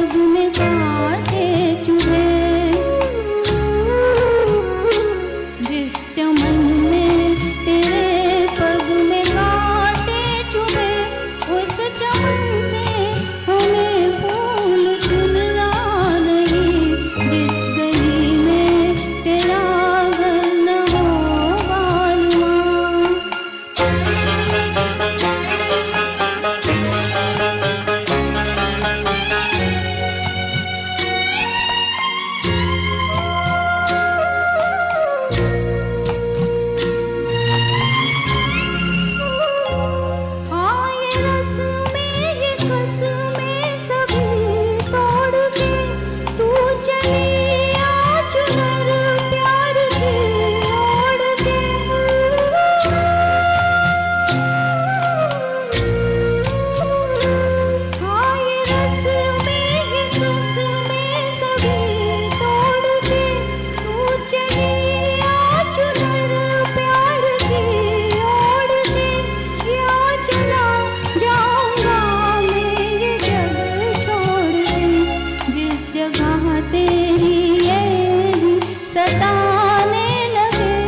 पग में कांटे चुभे, जिस चमन में तेरे पग में कांटे चुभे, उस चमन से हमें फूल चुनना नहीं। जिस गली में तेरा घर न हो बालुआ, हाँ ये रस्में ये कसमें सभी तोड़ के तू चली आ चुनर प्यार की ओढ़ के। हाँ ये रस्में ये कसमें सभी तोड़ के तू चली आ चुनर प्यार की ओढ़ के। या चला जाऊंगा मैं ये जग छोड़ के, जिस जगह तेरी यारी सताने लगे,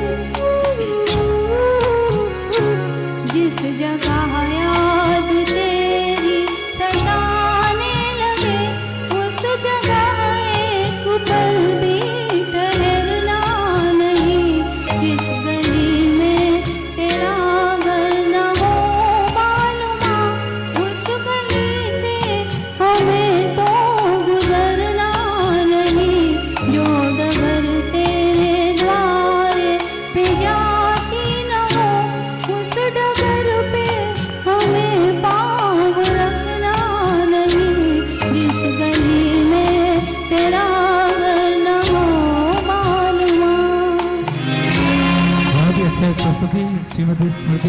जिस जगह याद तेरी सताने लगे, उस जगह एक पल भी ठहरना नहीं। जिस गली में तेरा घर न हो बालुआ, उस गली से हमें तो गुजरना नहीं। जो डगर तेरे द्वारे पे जाती न हो, उस डगर पे हमें पाँव रखना नहीं। जिस गली में तेरा घर न हो बालुआ। बहुत ही अच्छा प्रस्तुति श्रीमती स्मृति।